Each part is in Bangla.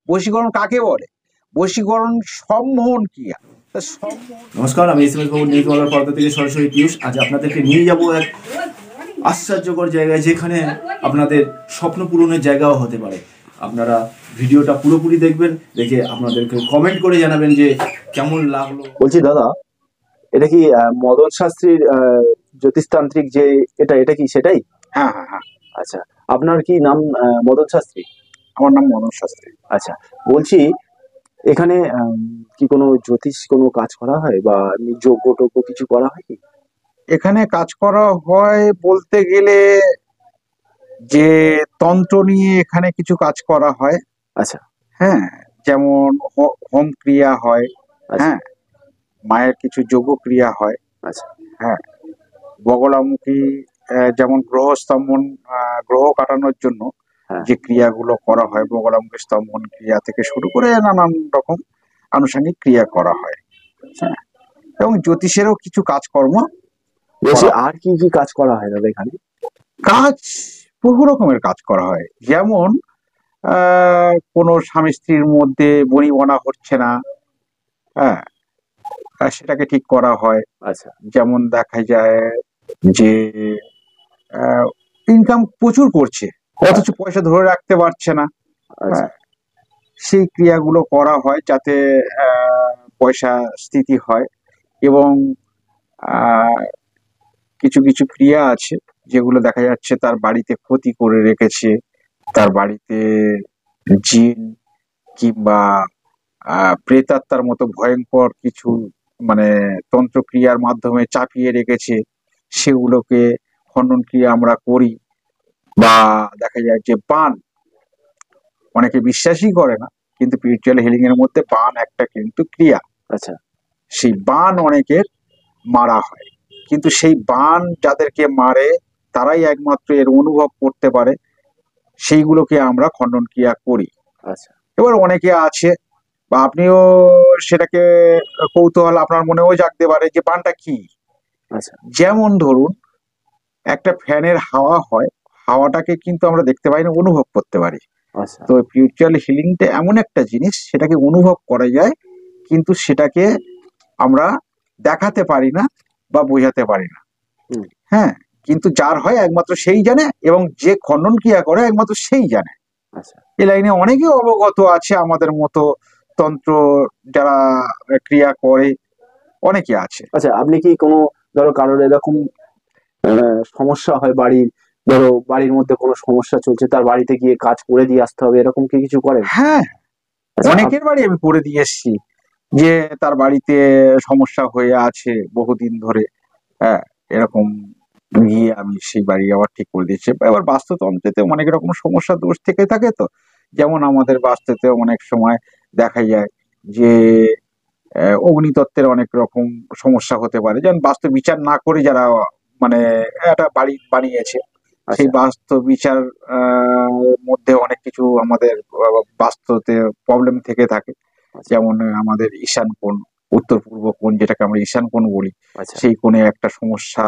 বশীকরণ কাকে বলে? বশীকরণ সম্মোহন ক্রিয়া। নমস্কার, আমি এসএমএস বাবু নীলকমলার পর্দা থেকে সরাসরি পিয়ুষ। আজ আপনাদেরকে নিয়ে যাব এক আশ্চর্যকর জায়গায়, যেখানে আপনাদের স্বপ্ন পূরণের জায়গাও হতে পারে। আপনারা ভিডিওটা পুরোপুরি দেখবেন, দেখে আপনাদেরকে কমেন্ট করে জানাবেন যে কেমন লাগলো। বলছি দাদা, এটা কি মদন শাস্ত্রীর জ্যোতিষতান্ত্রিক যে এটা কি সেটাই? হ্যাঁ হ্যাঁ হ্যাঁ। আচ্ছা, আপনার কি নাম মদন শাস্ত্রী? আমার নাম মদন শাস্ত্রী। আচ্ছা, বলছি এখানে কি কোনো জ্যোতিষ কোনো কাজ করা হয় বা যজ্ঞ টজ্ঞ কিছু করা হয় কি? এখানে কাজ করা হয় বলতে গেলে যে তন্ত্র নিয়ে এখানে কিছু কাজ করা হয়। আচ্ছা। হ্যাঁ, যেমন হোম ক্রিয়া হয়। আচ্ছা। হ্যাঁ, মায়ের কিছু যোগ্য ক্রিয়া হয়। আচ্ছা। হ্যাঁ, বগলামুখী যেমন গ্রহ স্তম্ভন, গ্রহ কাটানোর জন্য যে ক্রিয়াগুলো করা হয়, বগলামুখী স্তম্ভন ক্রিয়া থেকে শুরু করে নানান রকম আনুষঙ্গিক ক্রিয়া করা হয়। হ্যাঁ, এবং জ্যোতিষেরও কিছু কাজকর্ম। আর কি কি কাজ করা হয় দাদা এখানে? কাজ বহু রকমের কাজ করা হয়, যেমন কোনো স্বামী স্ত্রীর মধ্যে বনিবনা হচ্ছে না, হ্যাঁ, সেটাকে ঠিক করা হয়। আচ্ছা। যেমন দেখা যায় যে ইনকাম প্রচুর করছে অথচ পয়সা ধরে রাখতে পারছে না, হ্যাঁ, সেই ক্রিয়াগুলো করা হয় যাতে পয়সা স্থিতি হয়। এবং কিছু কিছু ক্রিয়া আছে যেগুলো দেখা যাচ্ছে তার বাড়িতে ক্ষতি করে রেখেছে, তার বাড়িতে জিন কিংবা প্রেতাত্মার মতো ভয়ঙ্কর কিছু মানে তন্ত্রক্রিয়ার মাধ্যমে চাপিয়ে রেখেছে, সেগুলোকে খণ্ডন ক্রিয়া আমরা করি। বা দেখা যায় যে বান, অনেকে বিশ্বাসই করে না, কিন্তু স্পিরিচুয়াল হিলিং এর মধ্যে বান একটা কিন্তু ক্রিয়া। আচ্ছা। সেই বান অনেকের মারা হয়, কিন্তু সেই বান যাদেরকে মারে তারাই একমাত্র এর অনুভব করতে পারে, সেইগুলোকে আমরা খণ্ডন ক্রিয়া করি। আচ্ছা। এবার অনেকে আছে, বা আপনিও সেটাকে কৌতূহল আপনার মনেও জাগতে পারে যে বানটা কি। আচ্ছা। যেমন ধরুন একটা ফ্যানের হাওয়া হয়, হাওয়াটাকে কিন্তু আমরা দেখতে পাই না, অনুভব করতে পারি। তো স্পিরিচুয়াল হিলিংটা এমন একটা জিনিস, সেটাকে অনুভব করা যায়, কিন্তু সেটাকে আমরা দেখাতে পারি না বা বোঝাতে পারি না। হ্যাঁ, কিন্তু যার হয় একমাত্র সেই জানে, এবং যে খণ্ডন ক্রিয়া করে একমাত্র সেই জানে। এ লাইনে অনেকে অবগত আছে, আমাদের মতো তন্ত্র যারা ক্রিয়া করে অনেকে আছে। আচ্ছা, আপনি কি কোনো ধরো কারোর এরকম সমস্যা হয় বাড়ির, ধরো বাড়ির মধ্যে কোনো সমস্যা চলছে, তার বাড়িতে গিয়ে কাজ করে দিয়ে আসতে হবে, এরকম কি কিছু করেন? হ্যাঁ, অনেকের বাড়ি আমি করে দিয়ে এসছি, যে তার বাড়িতে সমস্যা হয়ে আছে বহুদিন ধরে, হ্যাঁ, এরকম গিয়ে আমি সেই বাড়ি আবার ঠিক করে দিচ্ছি। এবার বাস্তুতন্ত্রেতে অনেক রকম সমস্যা দোষ থেকে থাকে, তো যেমন আমাদের বাস্তুতে অনেক সময় দেখা যায় যে অগ্নিতত্ত্বের অনেক রকম সমস্যা হতে পারে, যেমন বাস্তু বিচার না করে যারা মানে একটা বাড়ি বানিয়েছে, সেই বাস্তু বিচার মধ্যে অনেক কিছু আমাদের বাস্তুতে প্রবলেম থেকে থাকে। যেমন আমাদের ঈশান কোণ, উত্তর পূর্ব কোণ, যেটাকে আমরা ঈশান কোণ বলি, সেই কোণে একটা সমস্যা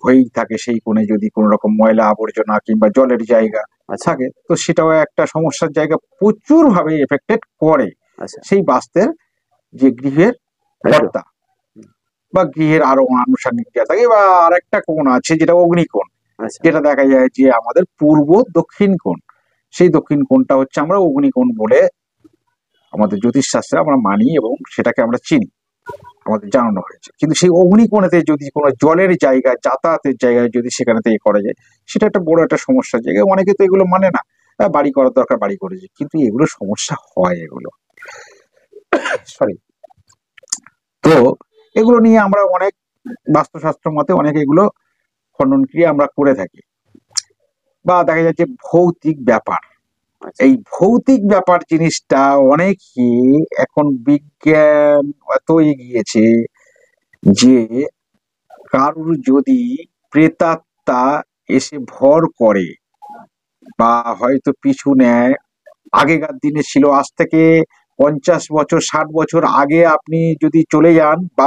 হয়েই থাকে। সেই কোণে যদি কোনো রকম ময়লা আবর্জনা কিংবা জলের জায়গা থাকে, তো সেটাও একটা সমস্যার জায়গা, প্রচুর ভাবে এফেক্টেড করে সেই বাস্তের যে গৃহের কর্তা বা গৃহের আরো আনুষঙ্গিক ক্রিয়া থাকে। বা আরেকটা কোণ আছে যেটা অগ্নিকোণ, যেটা দেখা যায় যে আমাদের পূর্ব দক্ষিণ কোণ, সেই দক্ষিণ কোণটা হচ্ছে আমরা অগ্নিকোণ বলে আমাদের জ্যোতিষ শাস্ত্রে আমরা মানি এবং সেটাকে আমরা চিনি, আমাদের জানানো হয়েছে। কিন্তু সেই অগ্নিকোণেতে যদি কোনো জলের জায়গা, যাতায়াতের জায়গায় যদি সেখানে থেকে করা যায়, সেটা একটা বড় একটা সমস্যার জায়গা। অনেকে তো এগুলো মানে না, বাড়ি করার দরকার বাড়ি করেছে, কিন্তু এগুলো সমস্যা হয় এগুলো সরি। তো এগুলো নিয়ে আমরা অনেক বাস্তুশাস্ত্র মতে অনেক এগুলো খণ্ডন ক্রিয়া আমরা করে থাকি। বা দেখা যাচ্ছে ভৌতিক ব্যাপার, এই ভৌতিক ব্যাপার জিনিসটা অনেকে এখন বিজ্ঞান এত এগিয়েছে যে কারুর যদি প্রেতাত্মা এসে ভর করে বা হয়তো পিছু নেয়, আগেকার দিনে ছিল, আজ থেকে 50 বছর 60 বছর আগে আপনি যদি চলে যান, বা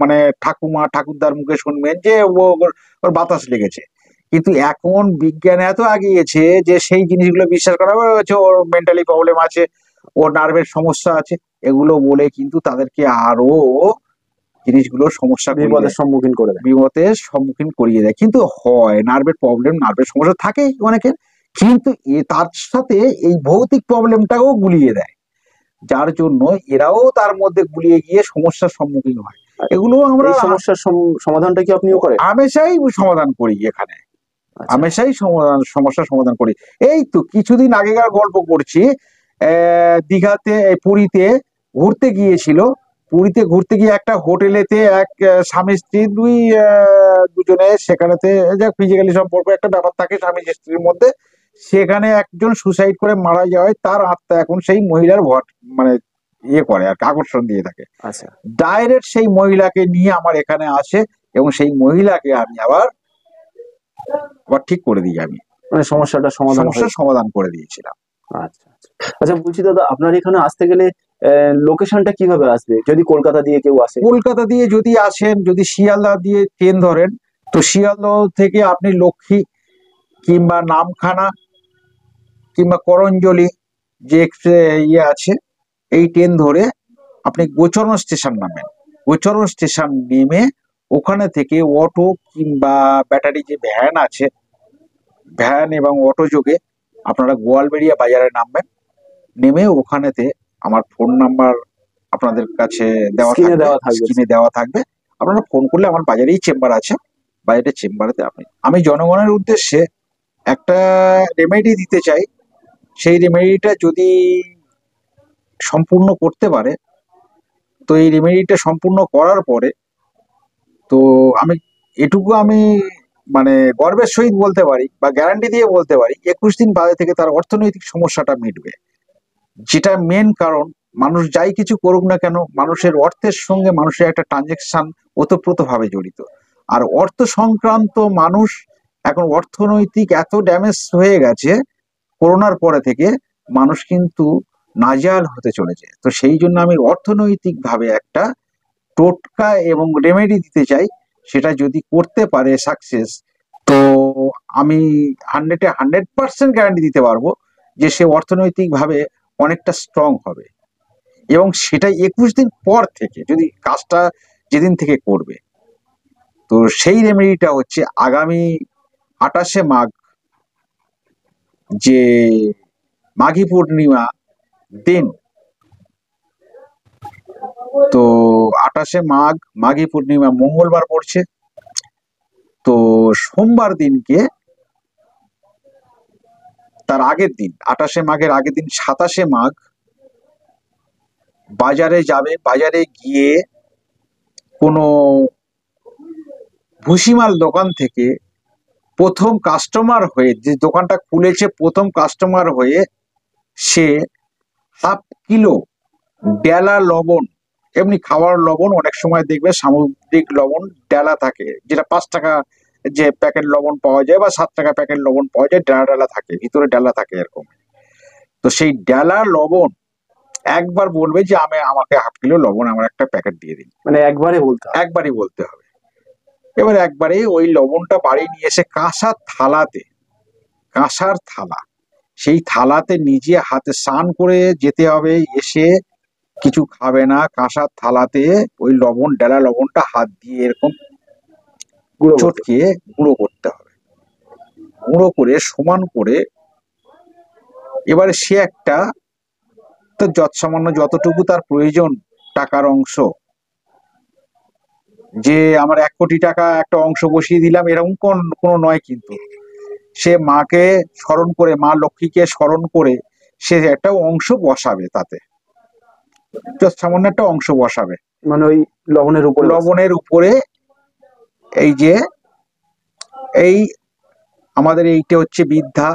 মানে ঠাকুমা ঠাকুরদার মুখে শুনবেন যে ওর বাতাস লেগেছে, কিন্তু এখন বিজ্ঞান এত আগিয়েছে যে সেই জিনিসগুলো বিশ্বাস করা হচ্ছে ওর মেন্টালি প্রবলেম আছে, ওর নার্ভের সমস্যা আছে, এগুলো বলে কিন্তু তাদেরকে আরো জিনিসগুলোর সমস্যা করিয়ে বিপদের দেয়, সম্মুখীন করে দেয়। বিপদের সম্মুখীন করিয়ে দেয়। কিন্তু হয় নার্ভের প্রবলেম, নার্ভের সমস্যা থাকে অনেকের, কিন্তু তার সাথে এই ভৌতিক প্রবলেমটাও গুলিয়ে দেয়, যার জন্য এরাও তার মধ্যে গুলিয়ে গিয়ে সমস্যার সম্মুখীন হয়। এগুলো আমরা এই সমস্যার সমাধানটা কি আপনিও করেন? হামেশাই সমাধান করি এখানে, আচ্ছা। হামেশাই সমস্যার সমাধান করি। এই তো কিছুদিন আগেকার গল্প করছি, দীঘাতে পুরীতে ঘুরতে গিয়েছিল, পুরীতে ঘুরতে গিয়ে একটা হোটেলেতে এক স্বামী স্ত্রী দুজনে সেখানেতে যা ফিজিক্যালি সম্পর্ক একটা ব্যাপার থাকে স্বামী স্ত্রীর মধ্যে, সেখানে একজন সুসাইড করে মারা যাওয়ায় তার আত্মা এখন সেই মহিলার মানে ইয়ে করে আর কি, আকর্ষণ দিয়ে থাকে। আচ্ছা। ডাইরেক্ট সেই মহিলাকে নিয়ে আমার এখানে আসে এবং সেই মহিলাকে আমি আবার ঠিক করে দিই, আমি মানে সমস্যাটা সমাধান সমস্যার হয়। সমাধান করে দিয়েছিলাম। আচ্ছা আচ্ছা। আচ্ছা বলছি দাদা, আপনার এখানে আসতে গেলে লোকেশনটা কিভাবে আসবে যদি কলকাতা দিয়ে কেউ আসে? কলকাতা দিয়ে যদি আসেন, যদি শিয়ালদা দিয়ে ট্রেন ধরেন, তো শিয়ালদহ থেকে আপনি লক্ষ্মী কিংবা নামখানা কিংবা করঞ্জলি যে ইয়ে আছে, এই ট্রেন ধরে আপনি গোচরণ স্টেশন নামেন। গোচরণ স্টেশন নেমে ওখানে থেকে অটো কিংবা ব্যাটারি যে ভ্যান আছে, ভ্যান এবং অটো যোগে আপনারা গোয়ালবেড়িয়া বাজারে নামবেন। নেমে ওখানেতে আমার ফোন নাম্বার আপনাদের কাছে দেওয়া স্ক্রিনে থাকবে, দেওয়া থাকবে। স্ক্রিনে দেওয়া থাকবে। আপনারা ফোন করলে আমার বাজারেই চেম্বার আছে, বাজারের চেম্বারেতে আমি জনগণের উদ্দেশ্যে একটা রেমেডি দিতে চাই। সেই রেমেডিটা যদি সম্পূর্ণ করতে পারে, তো এই রেমেডিটা সম্পূর্ণ করার পরে তো এটুকু আমি মানে গর্বের সহিত বলতে পারি বা গ্যারান্টি দিয়ে বলতে পারি, 21 দিন বাদে থেকে তার অর্থনৈতিক সমস্যাটা মিটবে। যেটা মেন কারণ, মানুষ যাই কিছু করুক না কেন, মানুষের অর্থের সঙ্গে মানুষের একটা ট্রানজেকশন ওতপ্রোতভাবে জড়িত। আর অর্থ সংক্রান্ত মানুষ এখন অর্থনৈতিক এত ড্যামেজ হয়ে গেছে করোনার পরে থেকে, মানুষ কিন্তু নাজেহাল হতে চলেছে। তো সেই জন্য আমি অর্থনৈতিকভাবে একটা টোটকা এবং রেমেডি দিতে চাই। সেটা যদি করতে পারে সাকসেস, তো আমি 100% গ্যারান্টি দিতে পারবো যে সে অর্থনৈতিকভাবে অনেকটা স্ট্রং হবে। এবং সেটা 21 দিন পর থেকে যদি কাজটা যেদিন থেকে করবে, তো সেই রেমেডিটা হচ্ছে আগামী 28শে মাঘ, যে মাঘী পূর্ণিমা দিন, তো 28শে মাঘ মাঘী পূর্ণিমা মঙ্গলবার পড়ছে, তো সোমবার দিনকে তার আগের দিন 28শে মাঘের আগের দিন 27শে মাঘ বাজারে যাবে। বাজারে গিয়ে কোনো ভুসিমাল দোকান থেকে প্রথম কাস্টমার হয়ে, যে দোকানটা খুলেছে প্রথম কাস্টমার হয়ে, সে হাফ কিলো ডেলা লবণ, এমনি খাওয়ার লবণ, অনেক সময় দেখবে সামুদ্রিক লবণ ডেলা থাকে, যেটা 5 টাকা যে প্যাকেট লবণ পাওয়া যায় বা 7 টাকা প্যাকেট লবণ পাওয়া যায়, ডেলা ডেলা থাকে, ভিতরে ডেলা থাকে এরকম। তো সেই ডেলা লবণ একবার বলবে যে আমাকে হাফ কিলো লবণ আমার একটা প্যাকেট দিয়ে দিন, মানে একবারে বলতে হবে? একবারই বলতে হবে। এবার একবারে ওই লবণটা বাড়ি নিয়ে এসে কাঁসার থালাতে, কাঁসার থালা, সেই থালাতে নিজে হাতে স্নান করে যেতে হবে, এসে কিছু খাবে না, কাঁসার থালাতে ওই লবণ, ডেলা লবণটা হাত দিয়ে এরকম চটকে গুঁড়ো করতে হবে। গুঁড়ো করে সমান করে এবারে সে একটা, তো সামান্য যতটুকু তার প্রয়োজন টাকার অংশ, যে আমার 1 কোটি টাকা একটা অংশ বসিয়ে দিলাম এরকম কোনো নয়, কিন্তু সে মাকে স্মরণ করে, মা লক্ষ্মীকে স্মরণ করে সে একটা অংশ বসাবে, তাতে সামান্য একটা অংশ বসাবে, মানে ওই লবণের উপরে। এই যে এই আমাদের এইটা হচ্ছে বৃদ্ধা,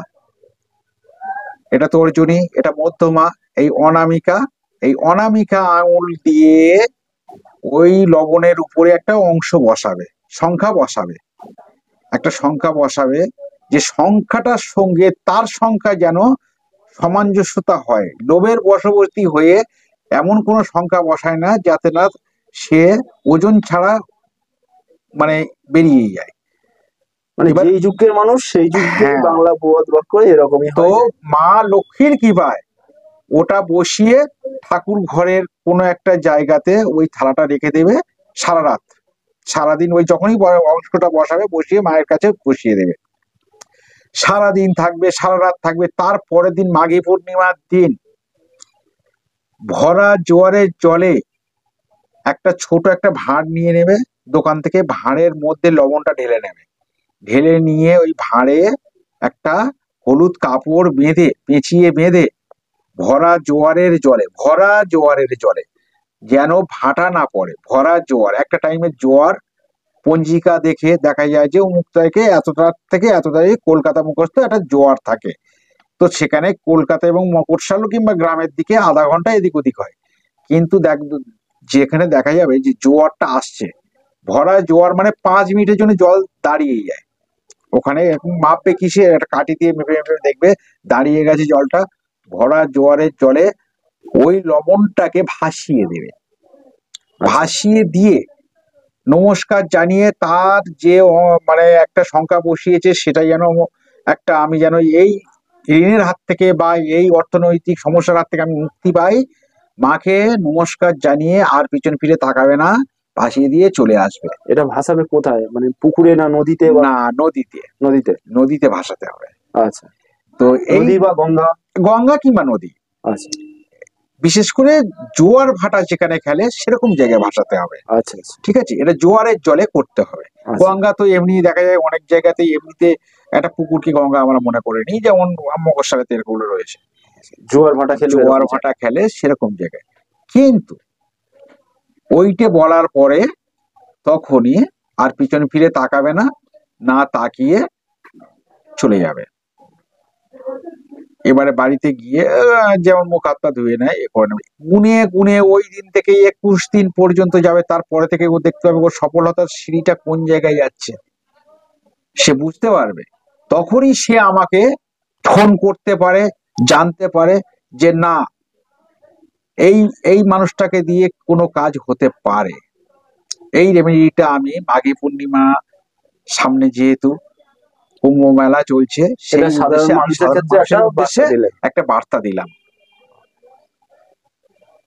এটা তর্জনী, এটা মধ্যমা, এই অনামিকা, এই অনামিকা আঙুল দিয়ে ওই লবণের উপরে একটা অংশ বসাবে, সংখ্যা বসাবে, একটা সংখ্যা বসাবে, যে সংখ্যাটার সঙ্গে তার সংখ্যা যেন সামঞ্জস্যতা হয়। লোভের বশবর্তী হয়ে এমন কোন সংখ্যা বসায় না যাতে না সে ওজন ছাড়া মানে বেরিয়ে যায়। মানে এবার যেই যুগের মানুষ সেই যুগে হ্যাঁ, বাংলা প্রবাদ বাক্য এরকমই তো হয়। মা লক্ষ্মীর কৃপায় ওটা বসিয়ে ঠাকুর ঘরের কোনো একটা জায়গাতে ওই থালাটা রেখে দেবে সারা রাত, সারাদিন ওই যখনই অংশটা বসাবে বসিয়ে মায়ের কাছে বসিয়ে দেবে, সারাদিন থাকবে, সারা রাত থাকবে। তার পরের দিন মাঘী পূর্ণিমার দিন ভরা জোয়ারের জলে একটা ছোট একটা ভাঁড় নিয়ে নেবে দোকান থেকে, ভাঁড়ের মধ্যে লবণটা ঢেলে নেবে, ঢেলে নিয়ে ওই ভাঁড়ে একটা হলুদ কাপড় বেঁধে পেঁচিয়ে বেঁধে ভরা জোয়ারের জলে, ভরা জোয়ারের জলে যেন ভাটা না পড়ে, ভরা জোয়ার, একটা টাইমে জোয়ার পঞ্জিকা দেখে দেখা যায় যে অমুক তারিখে এতটা থেকে এত তারিখে কলকাতা মুখস্থ একটা জোয়ার থাকে, তো সেখানে কলকাতা এবং মফস্বল কিংবা গ্রামের দিকে আধা ঘন্টা এদিক ওদিক হয়। কিন্তু যেখানে দেখা যাবে যে জোয়ারটা আসছে, ভরা জোয়ার মানে 5 মিনিটের জন্য জল দাঁড়িয়ে যায়, ওখানে এরকম মাপবে কিসে একটা কাঠি দিয়ে মেপে মেপে দেখবে দাঁড়িয়ে গেছে জলটা, ভরা জোয়ারের জলে ওই লবণটাকে ভাসিয়ে দেবে, ভাসিয়ে দিয়ে নমস্কার জানিয়ে তার যে মানে একটা সংখ্যা বসিয়েছে সেটা যেন একটা, আমি যেন এই ঋণের হাত থেকে বা এই অর্থনৈতিক সমস্যার হাত থেকে আমি মুক্তি পাই, মাকে নমস্কার জানিয়ে আর পিছন ফিরে তাকাবে না, ভাসিয়ে দিয়ে চলে আসবে। এটা ভাসাবে কোথায়, মানে পুকুরে না নদীতে? না, নদীতে, নদীতে। নদীতে ভাসাতে হবে। আচ্ছা, তো এই নদী বা গঙ্গা? গঙ্গা কিংবা নদী, আচ্ছা বিশেষ করে জোয়ার ভাটা যেখানে খেলে সেরকম জায়গায় ভাসাতে হবে। আচ্ছা আচ্ছা ঠিক আছে, এটা জোয়ারের জলে করতে হবে। আচ্ছা। গঙ্গা তো এমনি দেখা যায় অনেক জায়গাতেই এমনিতে একটা পুকুরকে গঙ্গা আমরা মনে করে নিই, যেমন মকরসালেতে এরকম রয়েছে, জোয়ার ভাটা খেলে জোয়ার ভাটা খেলে সেরকম জায়গায়। কিন্তু ওইটা বলার পরে তখনই আর পিছন ফিরে তাকাবে না, না তাকিয়ে চলে যাবে। এবারে বাড়িতে গিয়ে যেমন মুখ হাত পা ধুয়ে নেয় এ করে নেবে, গুনে গুনে ওই দিন থেকে 21 দিন পর্যন্ত যাবে, তারপরে থেকে ও দেখতে পাবে ওর সফলতার সিঁড়িটা কোন জায়গায় যাচ্ছে, সে বুঝতে পারবে। তখনই সে আমাকে ফোন করতে পারে, জানতে পারে যে না এই এই মানুষটাকে দিয়ে কোনো কাজ হতে পারে। এই রেমেডিটা আমি মাঘী পূর্ণিমা সামনে যেহেতু কুম্ভ মেলা চলছে সেই এটা সাধারণ উদ্দেশ্যে আমি মানুষের সাধারণ ক্ষেত্রে মানুষের একটা উদ্দেশ্যে বার্তা দিলেন। একটা বার্তা দিলাম।